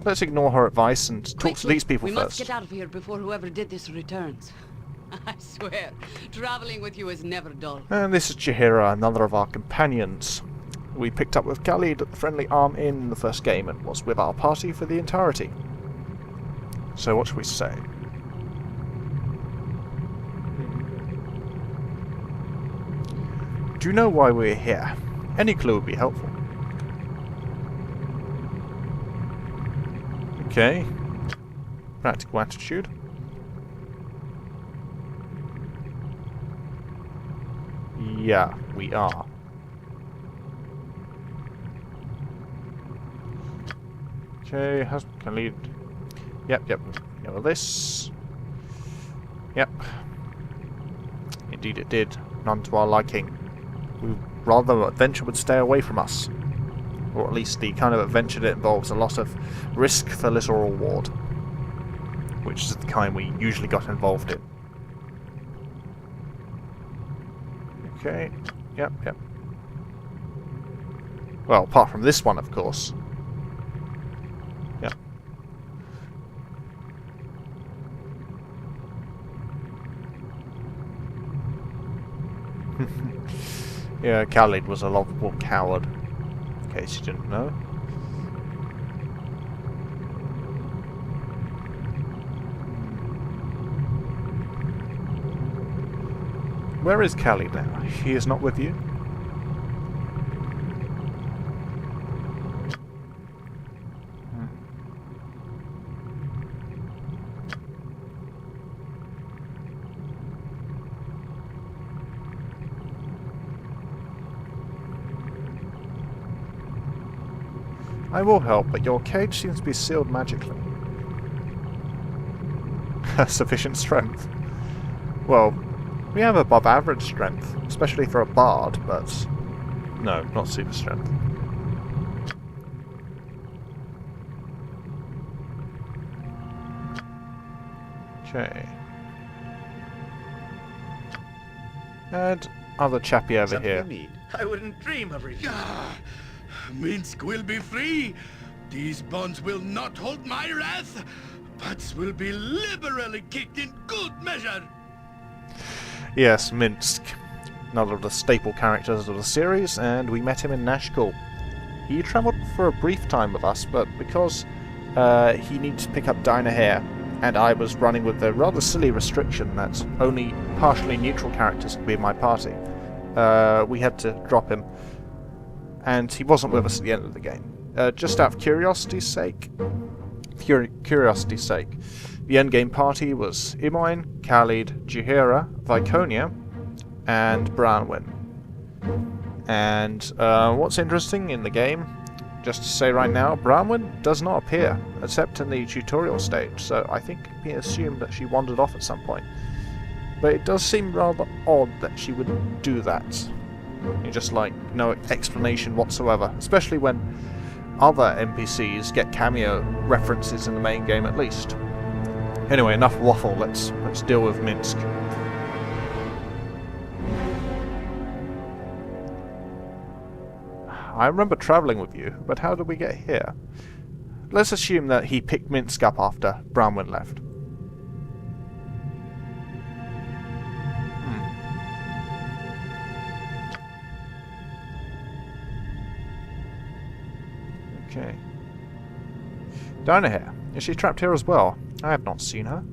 Let's ignore her advice and talk to these people we first. Must get out of here before whoever did this returns. I swear, traveling with you is never dull. And this is Jailbreak, another of our companions. We picked up with Khalid at the Friendly Arm Inn in the first game and was with our party for the entirety. So what should we say? Do you know why we're here? Any clue would be helpful. Okay. Practical attitude. Yeah, we are. Okay, husband can lead. Yep. Yeah, well, this. Yep. Indeed it did. None to our liking. We'd rather adventure would stay away from us. Or at least the kind of adventure that involves a lot of risk for little reward. Which is the kind we usually got involved in. Okay. Yep. Well, apart from this one, of course. Yep. Yeah, Khalid was a lovable coward. In case you didn't know. Where is Khalid now? He is not with you? I will help, but your cage seems to be sealed magically. Sufficient strength. Well, we have above average strength, especially for a bard, but no, not super strength. Okay. And other chappie over Something here. you need? I wouldn't dream of refusing. Minsk will be free. These bonds will not hold my wrath, but will be liberally kicked in good measure. Yes, Minsk. Another of the staple characters of the series, and we met him in Nashkel. He travelled for a brief time with us, but because he needed to pick up Dinah here, and I was running with the rather silly restriction that only partially neutral characters could be in my party, we had to drop him. And he wasn't with us at the end of the game. Just out of curiosity's sake, the endgame party was Imoin, Khalid, Jailbreak, Viconia, and Branwyn. And what's interesting in the game, just to say right now, Branwyn does not appear, except in the tutorial stage, so I think it can be assumed that she wandered off at some point. But it does seem rather odd that she would do that. Just like, no explanation whatsoever, especially when other NPCs get cameo references in the main game at least. Anyway, enough waffle, let's deal with Minsk. I remember travelling with you, but how did we get here? Let's assume that he picked Minsk up after Branwyn left. Okay. Dinah here. Is she trapped here as well? I have not seen her.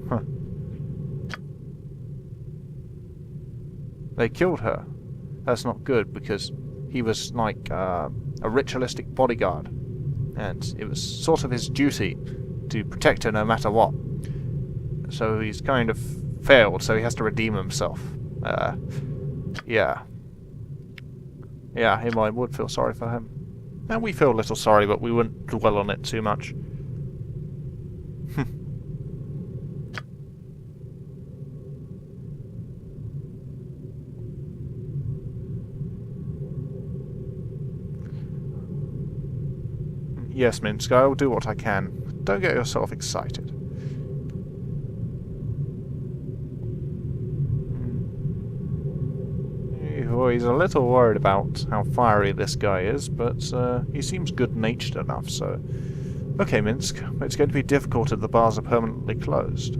Huh. They killed her. That's not good, because he was like a ritualistic bodyguard. And it was sort of his duty to protect her no matter what. So he's kind of failed, so he has to redeem himself. Yeah. Yeah, I would feel sorry for him. And we feel a little sorry, but we wouldn't dwell on it too much. Yes, Minsk, I will do what I can. Don't get yourself excited. he's a little worried about how fiery this guy is, but he seems good-natured enough, so... Okay, Minsk, it's going to be difficult if the bars are permanently closed.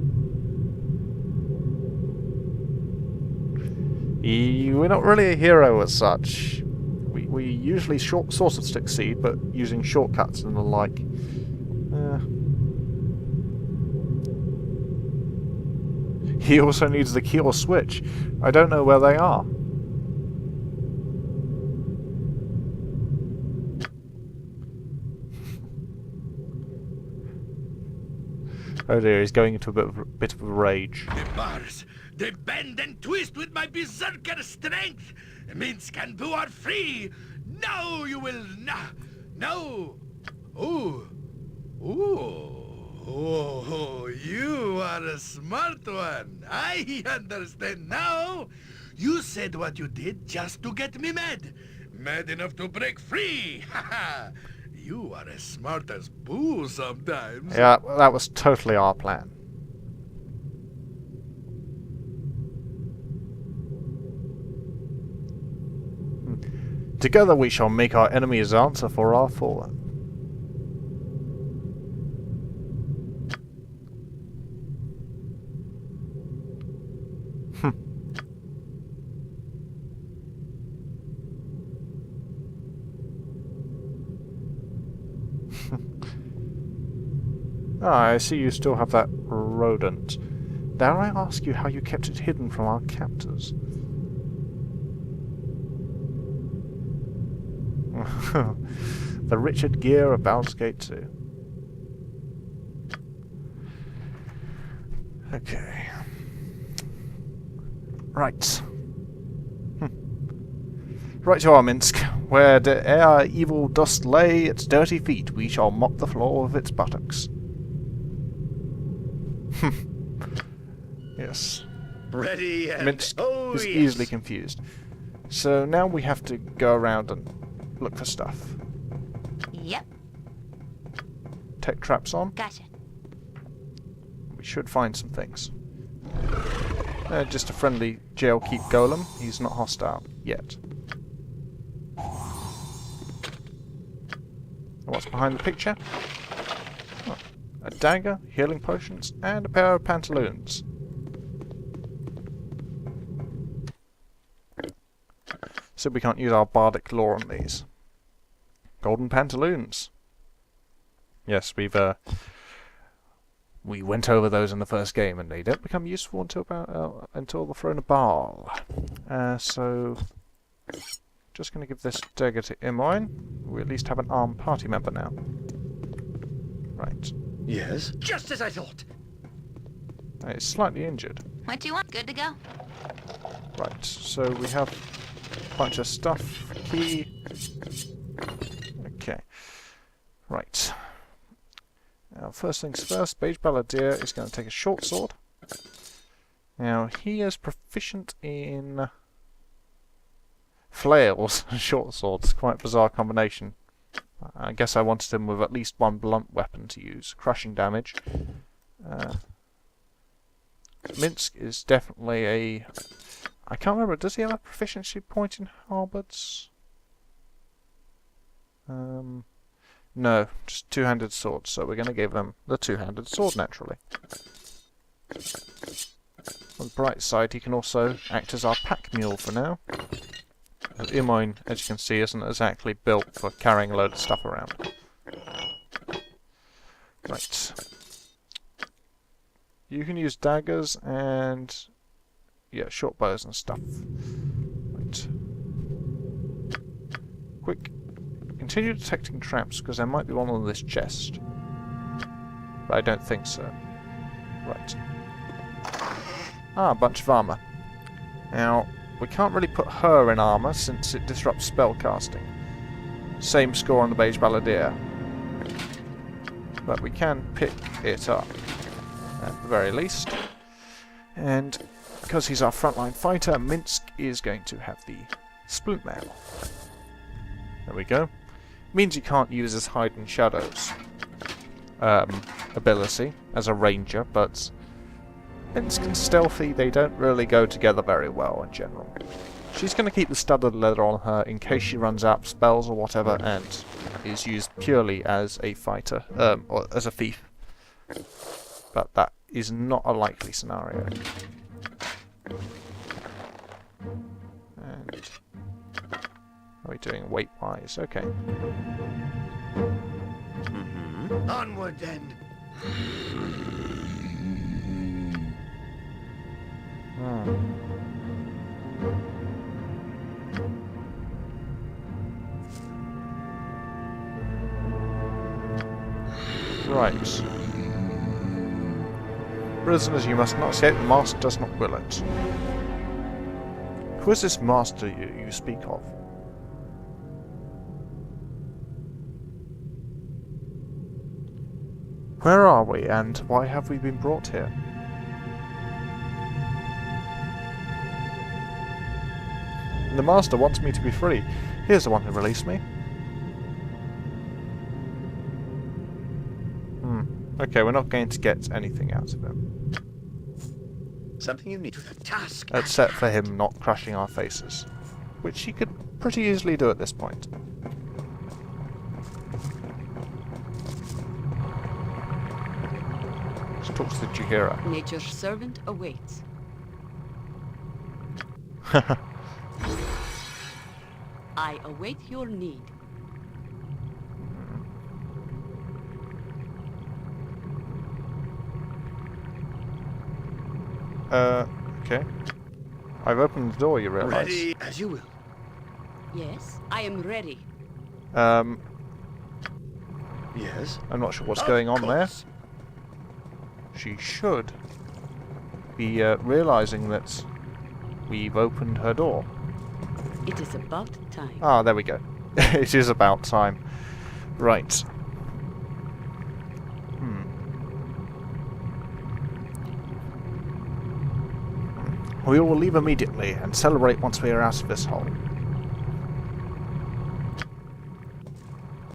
We're not really a hero as such. We usually sort of succeed, but using shortcuts and the like. He also needs the key or switch. I don't know where they are. Oh dear, he's going into a bit of a rage. The bars, they bend and twist with my berserker strength. Minsk and Boo are free. Now you will no. Ooh. Oh, you are a smart one. I understand now. You said what you did just to get me mad. Mad enough to break free. Haha. You are as smart as Boo sometimes. Yeah, that was totally our plan. Together we shall make our enemies answer for our fallen. Ah, I see you still have that rodent. Dare I ask you how you kept it hidden from our captors? The Richard Gere of Baldur's Gate 2. Okay. Right. Right to our Minsk, where ere evil dust lay its dirty feet, we shall mop the floor with its buttocks. Yes. Ready and... Minsk oh, is yes. easily confused. So now we have to go around and look for stuff. Yep, Tech traps on. gotcha. We should find some things. Just a friendly jailkeep golem. He's not hostile yet. What's behind the picture? Oh, a dagger, healing potions, and a pair of pantaloons. So we can't use our bardic lore on these. Golden pantaloons. Yes, we went over those in the first game, and they don't become useful until the Throne of Baal. So just going to give this dagger to Imoen. We at least have an armed party member now. Right. Yes? Just as I thought. It's slightly injured. What do you want? Good to go? Right, so we have a bunch of stuff. Key. Okay. Right. Now, first things first, Beige Baldur is going to take a short sword. Now, he is proficient in flails and short swords. Quite a bizarre combination. I guess I wanted him with at least one blunt weapon to use. Crushing damage. Minsk is definitely a... I can't remember, does he have a proficiency point in halberds? No, just two-handed swords, so we're going to give them the two-handed sword naturally. On the bright side, he can also act as our pack mule for now. Imoen, as you can see, isn't exactly built for carrying a load of stuff around. Right. You can use daggers and... yeah, short bows and stuff. Right. Quick. Continue detecting traps, because there might be one on this chest. But I don't think so. Right. Ah, a bunch of armour. Now, we can't really put her in armour, since it disrupts spellcasting. Same score on the Beige Baldur. But we can pick it up, at the very least. And because he's our frontline fighter, Minsk is going to have the Splint Mail. There we go. Means he can't use his Hide in Shadows ability as a ranger, but Minsk and Stealthy, they don't really go together very well in general. She's going to keep the studded leather on her in case she runs out of spells or whatever and is used purely as a fighter, or as a thief. But that is not a likely scenario. And how are we doing weight-wise? Okay. Onward then. Right. Prisoners, you must not escape. The master does not will it. Who is this master you speak of? Where are we, and why have we been brought here? The master wants me to be free. Here's the one who released me. Okay, we're not going to get anything out of him. Something you need to the task. Except for him not crushing our faces. Which he could pretty easily do at this point. Let's talk to the Juhira. Nature's servant awaits. I await your need. Okay. I've opened the door, you realise. Ready as you will. Yes, I am ready. Yes. I'm not sure what's Of going on there. course. She should be realising that we've opened her door. It is about time. Ah, there we go. It is about time. Right. We will leave immediately and celebrate once we are out of this hole.